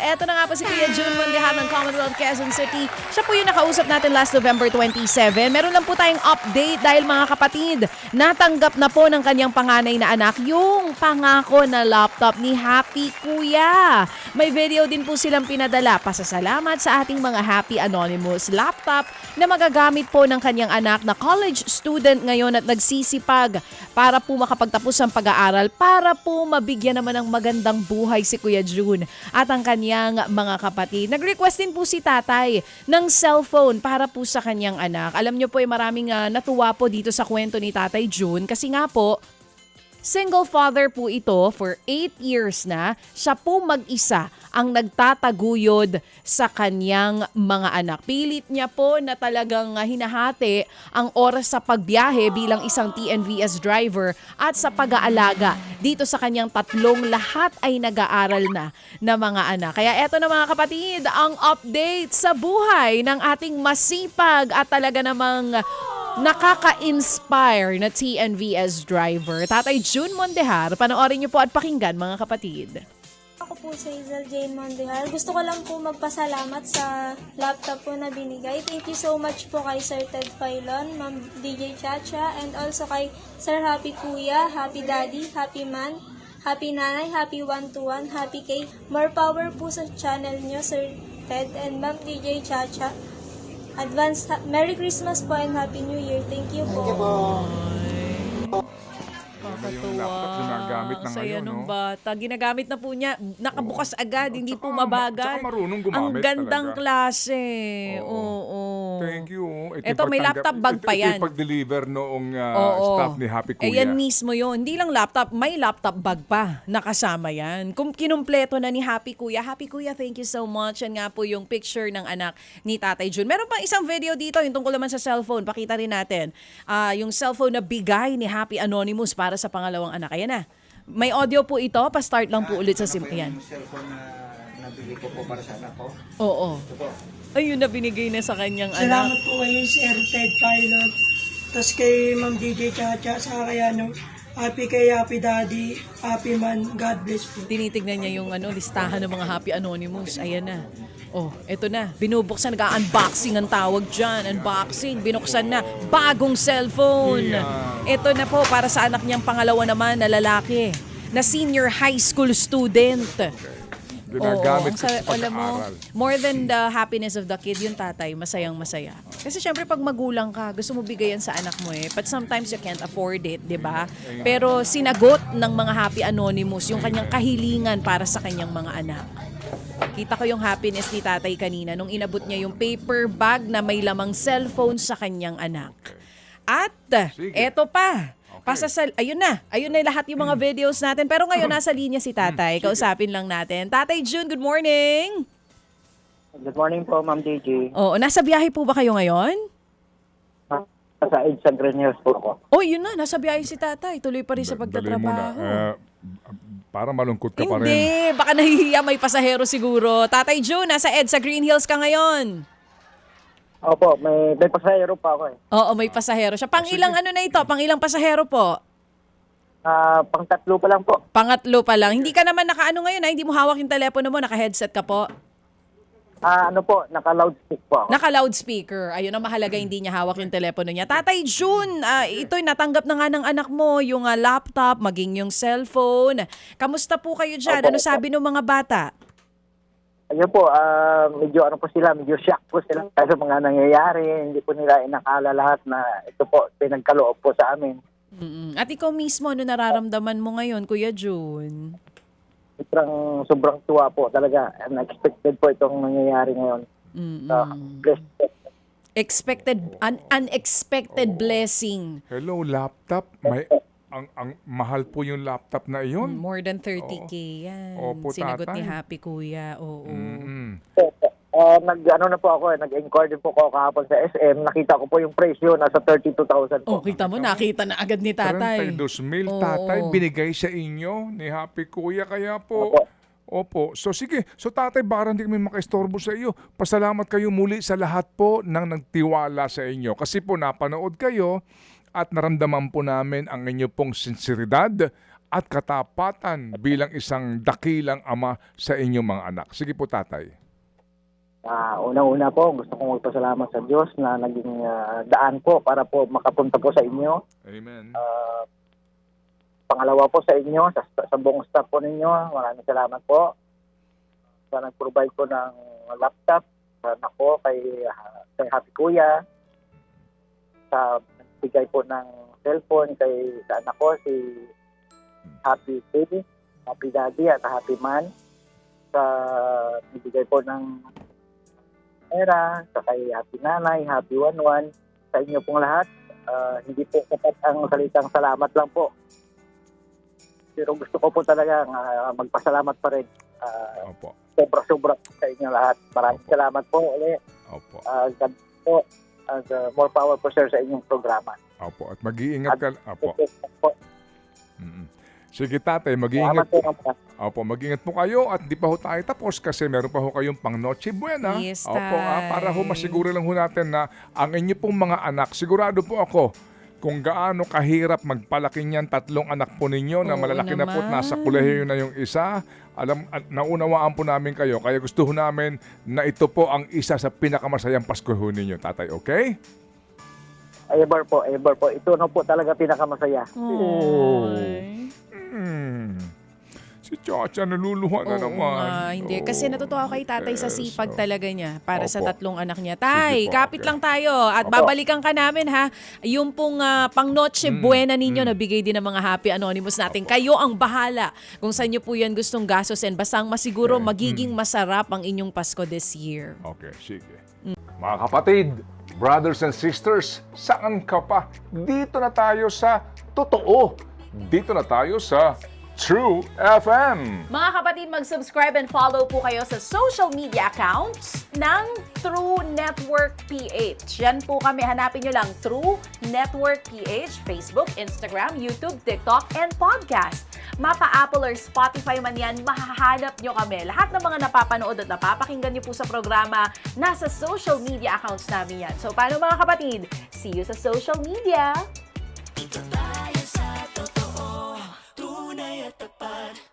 Eto na nga po si Kuya June Mondejar ng Commonwealth Quezon City. Siya po yung nakausap natin last November 27. Meron lang po tayong update dahil mga kapatid, natanggap na po ng kanyang panganay na anak yung pangako na laptop ni Happy Kuya. May video din po silang pinadala. Pasasalamat sa ating mga Happy Anonymous laptop na magagamit po ng kanyang anak na college student ngayon at nagsisipag para po makapagtapos ng pag-aaral, para po mabigyan naman ng magandang buhay si Kuya June at ang kanyang mga kapatid. Nag-request din po si tatay ng cellphone para po sa kanyang anak. Alam niyo po, maraming natuwa po dito sa kwento ni Tatay June kasi nga po, single father po ito for 8 years na. Siya po mag-isa ang nagtataguyod sa kanyang mga anak. Pilit niya po na talagang hinahati ang oras sa pagbiyahe bilang isang TNVS driver at sa pag-aalaga dito sa kanyang tatlong lahat ay nag-aaral na mga anak. Kaya eto na mga kapatid, ang update sa buhay ng ating masipag at talaga namang nakaka-inspire na TNVS driver, Tatay June Mondejar. Panoorin niyo po at pakinggan mga kapatid. Ako po si Hazel Jane Mondejar. Gusto ko lang po magpasalamat sa laptop po na binigay. Thank you so much po kay Sir Ted Pailon, Ma'am DJ Chacha, and also kay Sir Happy Kuya, Happy Daddy, Happy Man, Happy Nanay, Happy 121, Happy K. More power po sa channel nyo, Sir Ted and Ma'am DJ Chacha. Advance Merry Christmas po and Happy New Year. Thank you po. Yung laptop ginagamit na Saya ngayon, nung no? bata. Ginagamit na po niya. Nakabukas agad, hindi Tsaka po mabagal. tsaka marunong Ang gumamit gandang talaga. klase. Oo. Oo. Thank you. Eto, may laptop bag pa yan. Ito yung pag-deliver noong Oo. staff ni Happy Kuya. Eh yan mismo yun. Hindi lang laptop, may laptop bag pa. Nakasama yan. Kung kinumpleto na ni Happy Kuya. Happy Kuya, thank you so much. Yan nga po yung picture ng anak ni Tatay June. Meron pang isang video dito, yung tungkol naman sa cellphone. Pakita rin natin. Yung cellphone na bigay ni Happy Anonymous para sa pangalawang anak. Ayan na. May audio po ito. Pa-start lang po ulit sa Ayan. Yung cellphone na nabili ko po para sa anak ko. Oo. Ito po. Ayun na binigay na sa kanyang Salamat anak. po kayo Sir Ted Pilot. Tapos kay Ma'am DJ Chacha, sa kaya Happy kay Happy Daddy, Happy Man, God bless po. Tinitignan niya yung listahan ng mga Happy Anonymous. Ayan na. Oh, eto na. Binubuksan, nag-unboxing ang tawag dyan. Unboxing, binuksan na. Bagong cellphone. Eto na po, para sa anak niyang pangalawa naman na lalaki. Na senior high school student. Ginagamit Oo, ko sa alam mo, pag-aaral. more than the happiness of the kid, yung tatay, masayang-masaya. Kasi syempre pag magulang ka, gusto mo bigayan sa anak mo eh. But sometimes you can't afford it, di ba? Pero sinagot ng mga Happy Anonymous yung kanyang kahilingan para sa kanyang mga anak. Kita ko yung happiness ni tatay kanina nung inabot niya yung paper bag na may lamang cellphone sa kanyang anak. At Sige. eto pa. Ayun na lahat yung mga videos natin. Pero ngayon nasa linya si tatay. Kausapin lang natin. Tatay June, good morning. Good morning po, Ma'am DJ. Oo, nasa biyahe po ba kayo ngayon? Sa EDSA Green Hills po ako. Oh, yun na, nasa biyahe si tatay. Tuloy pa rin sa Dali mo na. pagtatrabaho. Para malungkot ka pa rin. Hindi, baka nahihiya, may pasahero siguro. Tatay June, nasa EDSA Green Hills ka ngayon. Opo, may pasahero pa ako eh. Oo, may pasahero siya. Pang ilang Pang ilang pasahero po? Pang-tatlo pa lang po. Pangatlo pa lang. Hindi ka naman nakaano ngayon, hindi mo hawak yung telepono mo, naka-headset ka po. Naka-loudspeak po ako. Naka-loudspeaker. Ayun ang mahalaga, hindi niya hawak yung telepono niya. Tatay June, ito'y natanggap na nga ng anak mo, yung laptop, maging yung cellphone. Kamusta po kayo dyan? Ano sabi ng mga bata? Ayun po, medyo shock po sila sa mga nangyayari. Hindi po nila inakala lahat na ito po, pinagkaloob po sa amin. Mm-mm. At ikaw mismo, ano nararamdaman mo ngayon, Kuya June? Sobrang tuwa po talaga. Unexpected po itong nangyayari ngayon. Blessed. Unexpected blessing. Hello, laptop. Ang mahal po yung laptop na iyon. More than 30K yan. Opo, Sinagot ni tatay. Happy Kuya. Oo. Nag-ano na po ako, nag-inquire din po ako kahapon sa SM. Nakita ko po yung presyo, nasa 32,000 po. Oh, kita mo, nakita na agad ni tatay. 32,000 Oo. tatay binigay sa inyo ni Happy Kuya. Kaya po, Opo. opo. So sige, so tatay, baka hindi kami makaistorbo sa iyo. Pasalamat kayo muli sa lahat po ng nagtiwala sa inyo. Kasi po napanood kayo at naramdaman po namin ang inyo pong sinseridad at katapatan bilang isang dakilang ama sa inyong mga anak. Sige po, tatay. Unang-una po, gusto kong magpasalamat sa Diyos na naging daan po para po makapunta po sa inyo. Amen. Pangalawa po sa inyo, sa buong staff po ninyo, maraming salamat po. Sa nag-provide po ng laptop, sa anak ko, kay Happy Kuya, sa nagbigay po ng cellphone sa anak ko, si Happy Baby, Happy Daddy at Happy Man, sa nagbigay po ng pera, sa kay Happy Nanay, Happy Wanwan, sa inyo pong lahat. Hindi po kapat ang salitang salamat lang po. Pero gusto ko po talaga magpasalamat pa rin. Opo. Sobra-sobra sa inyo lahat. Maraming salamat po ulit. Opo. God po. And more power po sir sa inyong programa. Opo. At mag-iingat ka. Opo. Po. Sige, tatay, Salamat mag-iingat po. po. Opo, mag-ingat po kayo at di pa ho tayo tapos kasi meron pa ho kayong pang Noche Buena. Yes, Opo, tay. para ho masiguro lang ho natin na ang inyo pong mga anak, sigurado po ako kung gaano kahirap magpalaki niyan 3 anak po ninyo na Oo malalaki na po at naman. nasa kolehiyo na yung isa. Naunawaan po namin kayo. Kaya gusto ho namin na ito po ang isa sa pinakamasayang Pasko ho ninyo, tatay. Okay? Ever po. Ito na po talaga pinakamasaya. Ay. Si Chacha naluluha na Oo naman. nga, hindi. Kasi natutuwa ako kay tatay sa sipag talaga niya para sa Opo. 3 anak niya. Sige Tay, po, kapit okay. lang tayo at Opo. babalikan ka namin ha. Yung pong pang Noche Buena ninyo na bigay din ng mga Happy Anonymous natin. Kayo ang bahala kung saan nyo po yan gustong gastusin. Basta ang masiguro magiging masarap ang inyong Pasko this year. Okay, sige. Mga kapatid, brothers and sisters, saan ka pa? Dito na tayo sa totoo. Dito na tayo sa True FM. Mga kapatid, mag-subscribe and follow po kayo sa social media accounts ng True Network PH. Yan po kami. Hanapin nyo lang True Network PH, Facebook, Instagram, YouTube, TikTok, and podcast. Mapa Apple or Spotify man yan, mahahanap nyo kami. Lahat ng mga napapanood at napapakinggan nyo po sa programa, nasa social media accounts namin yan. So, paano mga kapatid? See you sa social media! Dito tayo sa totoo, tunay at tapat.